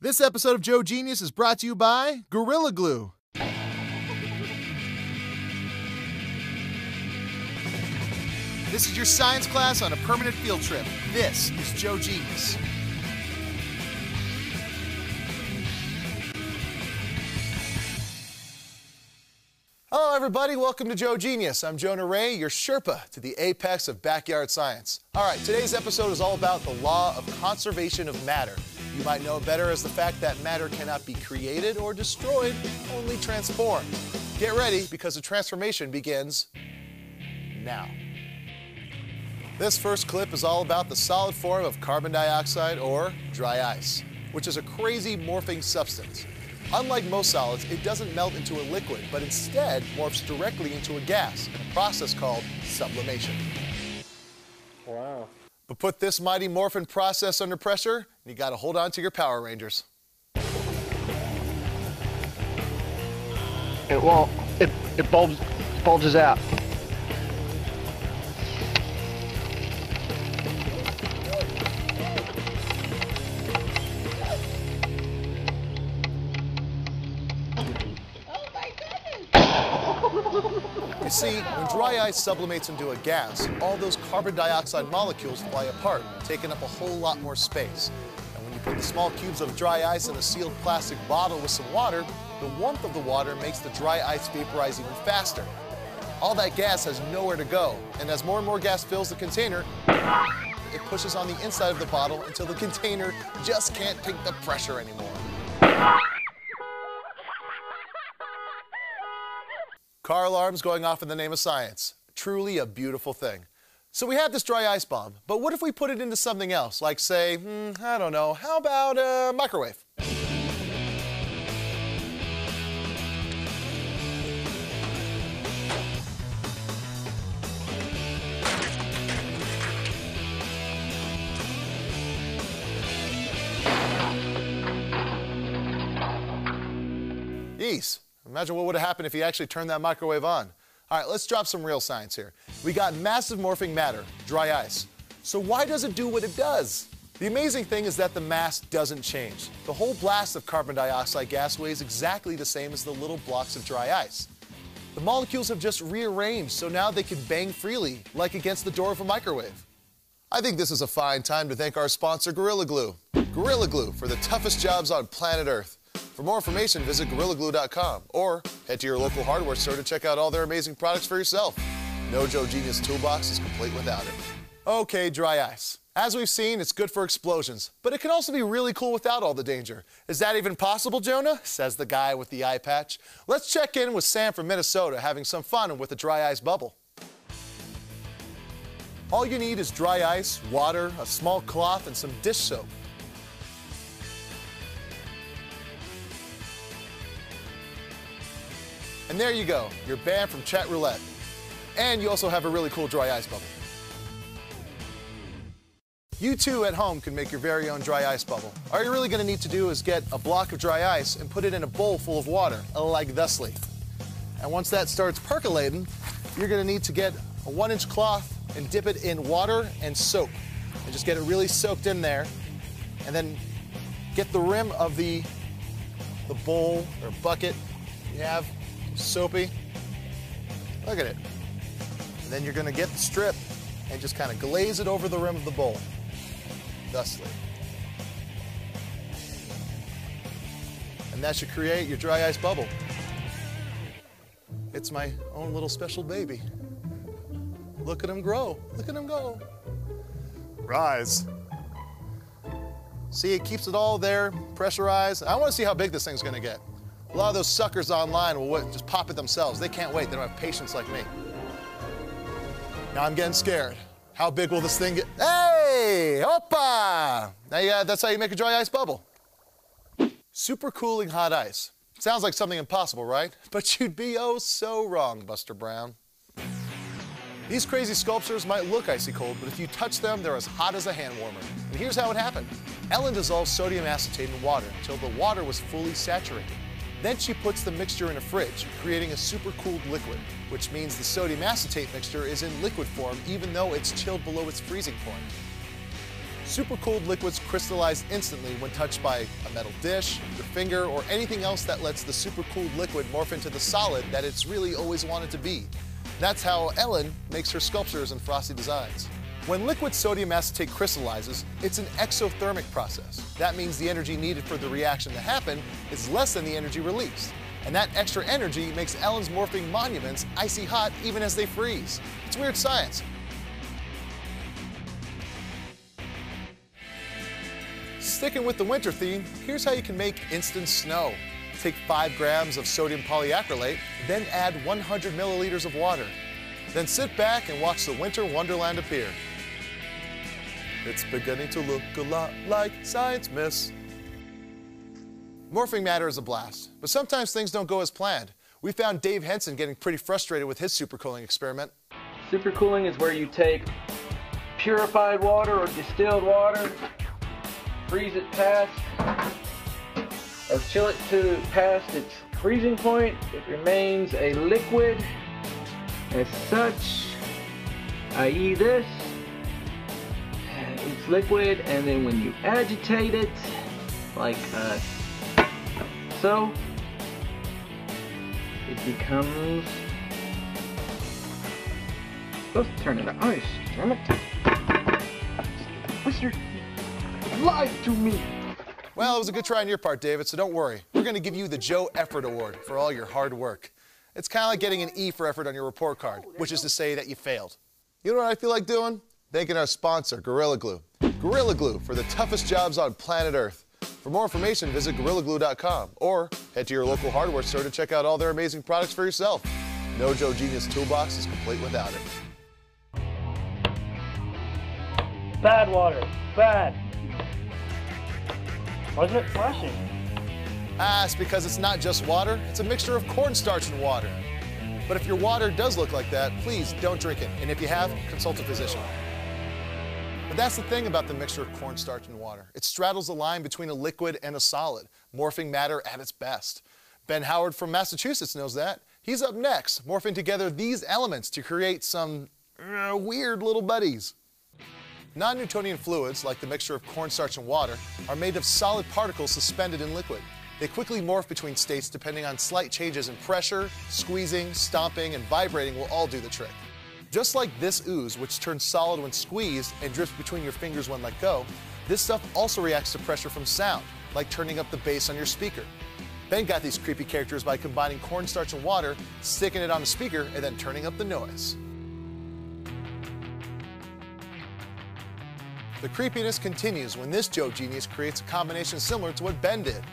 This episode of Joe Genius is brought to you by Gorilla Glue. This is your science class on a permanent field trip. This is Joe Genius. Hello everybody, welcome to Joe Genius. I'm Jonah Ray, your Sherpa to the apex of backyard science. All right, today's episode is all about the law of conservation of matter. You might know it better as the fact that matter cannot be created or destroyed, only transformed. Get ready because the transformation begins now. This first clip is all about the solid form of carbon dioxide or dry ice, which is a crazy morphing substance. Unlike most solids, it doesn't melt into a liquid, but instead morphs directly into a gas in a process called sublimation. Wow. But put this mighty morphing process under pressure, and you gotta hold on to your Power Rangers. It bulges out. You see, when dry ice sublimates into a gas, all those carbon dioxide molecules fly apart, taking up a whole lot more space. And when you put the small cubes of dry ice in a sealed plastic bottle with some water, the warmth of the water makes the dry ice vaporize even faster. All that gas has nowhere to go, and as more and more gas fills the container, it pushes on the inside of the bottle until the container just can't take the pressure anymore. Car alarms going off in the name of science. Truly a beautiful thing. So we have this dry ice bomb, but what if we put it into something else? Like say, I don't know, how about a microwave? Jeez. Imagine what would have happened if you actually turned that microwave on. All right, let's drop some real science here. We got massive morphing matter, dry ice. So why does it do what it does? The amazing thing is that the mass doesn't change. The whole blast of carbon dioxide gas weighs exactly the same as the little blocks of dry ice. The molecules have just rearranged, so now they can bang freely, like against the door of a microwave. I think this is a fine time to thank our sponsor, Gorilla Glue. Gorilla Glue for the toughest jobs on planet Earth. For more information, visit GorillaGlue.com or head to your local hardware store to check out all their amazing products for yourself. No Joe Genius toolbox is complete without it. Okay, dry ice. As we've seen, it's good for explosions, but it can also be really cool without all the danger. Is that even possible, Jonah? Says the guy with the eye patch. Let's check in with Sam from Minnesota having some fun with a dry ice bubble. All you need is dry ice, water, a small cloth, and some dish soap. And there you go, you're banned from chat roulette. And you also have a really cool dry ice bubble. You too at home can make your very own dry ice bubble. All you're really gonna need to do is get a block of dry ice and put it in a bowl full of water, like thusly. And once that starts percolating, you're gonna need to get a 1-inch cloth and dip it in water and soap. And just get it really soaked in there. And then get the rim of the bowl or bucket you have soapy. Look at it. And then you're going to get the strip and just kind of glaze it over the rim of the bowl, thusly. And that should create your dry ice bubble. It's my own little special baby. Look at him grow. Look at him go. Rise. See, it keeps it all there, pressurized. I want to see how big this thing's going to get. A lot of those suckers online will just pop it themselves. They can't wait. They don't have patience like me. Now I'm getting scared. How big will this thing get? Hey! Hoppa! Now that's how you make a dry ice bubble. Super cooling hot ice. Sounds like something impossible, right? But you'd be oh so wrong, Buster Brown. These crazy sculptures might look icy cold, but if you touch them, they're as hot as a hand warmer. And here's how it happened. Ellen dissolved sodium acetate in water until the water was fully saturated. Then she puts the mixture in a fridge, creating a super-cooled liquid, which means the sodium acetate mixture is in liquid form even though it's chilled below its freezing point. Supercooled liquids crystallize instantly when touched by a metal dish, your finger, or anything else that lets the supercooled liquid morph into the solid that it's really always wanted to be. That's how Ellen makes her sculptures and frosty designs. When liquid sodium acetate crystallizes, it's an exothermic process. That means the energy needed for the reaction to happen is less than the energy released. And that extra energy makes Ellen's morphing monuments icy hot even as they freeze. It's weird science. Sticking with the winter theme, here's how you can make instant snow. Take 5 grams of sodium polyacrylate, then add 100 milliliters of water. Then sit back and watch the winter wonderland appear. It's beginning to look a lot like science, miss. Morphing matter is a blast, but sometimes things don't go as planned. We found Dave Henson getting pretty frustrated with his supercooling experiment. Supercooling is where you take purified water or distilled water, freeze it past, or chill it to past its freezing point. It remains a liquid as such, i.e. this. It's liquid, and then when you agitate it, like so, it becomes, supposed to turn into ice, damn it. Mister, lied to me. Well, it was a good try on your part, David, so don't worry. We're going to give you the Joe Effort Award for all your hard work. It's kind of like getting an E for effort on your report card, which is to say that you failed. You know what I feel like doing? Thanking our sponsor, Gorilla Glue. Gorilla Glue for the toughest jobs on planet Earth. For more information, visit GorillaGlue.com or head to your local hardware store to check out all their amazing products for yourself. No Joe Genius toolbox is complete without it. Bad water. Bad. Why isn't it flashing? It's because it's not just water, it's a mixture of cornstarch and water. But if your water does look like that, please don't drink it. And if you have, consult a physician. But that's the thing about the mixture of cornstarch and water. It straddles the line between a liquid and a solid, morphing matter at its best. Ben Howard from Massachusetts knows that. He's up next, morphing together these elements to create some weird little buddies. Non-Newtonian fluids, like the mixture of cornstarch and water, are made of solid particles suspended in liquid. They quickly morph between states depending on slight changes in pressure. Squeezing, stomping, and vibrating will all do the trick. Just like this ooze, which turns solid when squeezed and drifts between your fingers when let go, this stuff also reacts to pressure from sound, like turning up the bass on your speaker. Ben got these creepy characters by combining cornstarch and water, sticking it on a speaker, and then turning up the noise. The creepiness continues when this Joe genius creates a combination similar to what Ben did.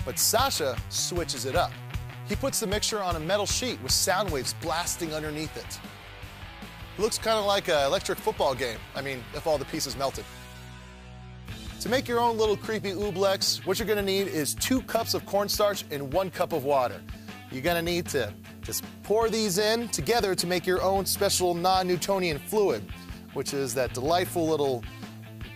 But Sasha switches it up. He puts the mixture on a metal sheet with sound waves blasting underneath it. It looks kind of like an electric football game. I mean, if all the pieces melted. To make your own little creepy ooblex, what you're gonna need is 2 cups of cornstarch and 1 cup of water. You're gonna need to just pour these in together to make your own special non-Newtonian fluid, which is that delightful little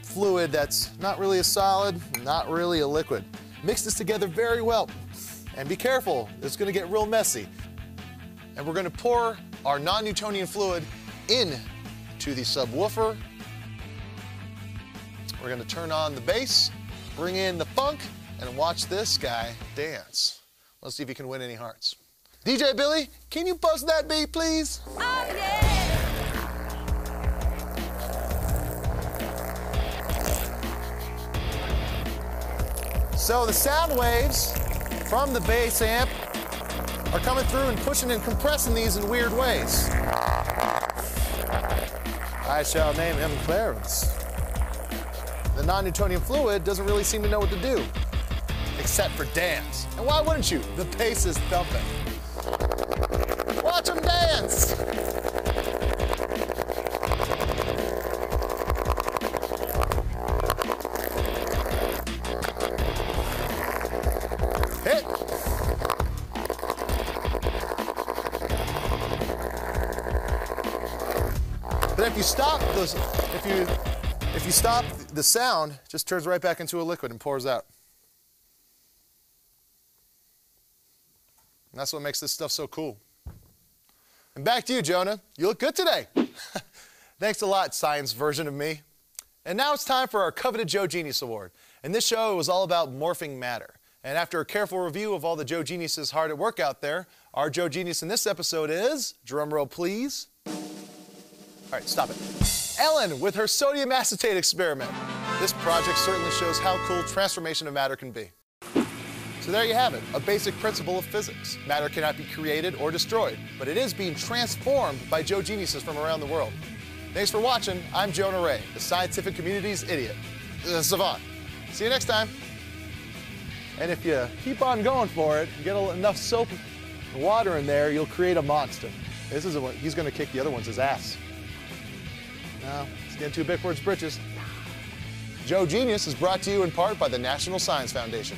fluid that's not really a solid, not really a liquid. Mix this together very well. And be careful, it's gonna get real messy. And we're gonna pour our non-Newtonian fluid into the subwoofer. We're gonna turn on the bass, bring in the funk, and watch this guy dance. Let's see if he can win any hearts. DJ Billy, can you bust that beat, please? Oh, yeah. So the sound waves from the bass amp are coming through and pushing and compressing these in weird ways. I shall name him Clarence. The non-Newtonian fluid doesn't really seem to know what to do, except for dance. And why wouldn't you? The bass is thumping. Watch him dance! Hit! But if you stop those, if you stop the sound, it just turns right back into a liquid and pours out. And that's what makes this stuff so cool. And back to you, Jonah. You look good today. Thanks a lot, science version of me. And now it's time for our coveted Joe Genius Award. In this show, it was all about morphing matter. And after a careful review of all the Joe Geniuses hard at work out there, our Joe Genius in this episode is, drumroll please. All right, stop it. Ellen with her sodium acetate experiment. This project certainly shows how cool transformation of matter can be. So there you have it, a basic principle of physics. Matter cannot be created or destroyed, but it is being transformed by Joe Geniuses from around the world. Thanks for watching. I'm Jonah Ray, the scientific community's idiot. Savant. See you next time. And if you keep on going for it, get enough soap and water in there, you'll create a monster. This is what he's going to kick the other one's ass. No, it's getting too big for its britches. Joe Genius is brought to you in part by the National Science Foundation.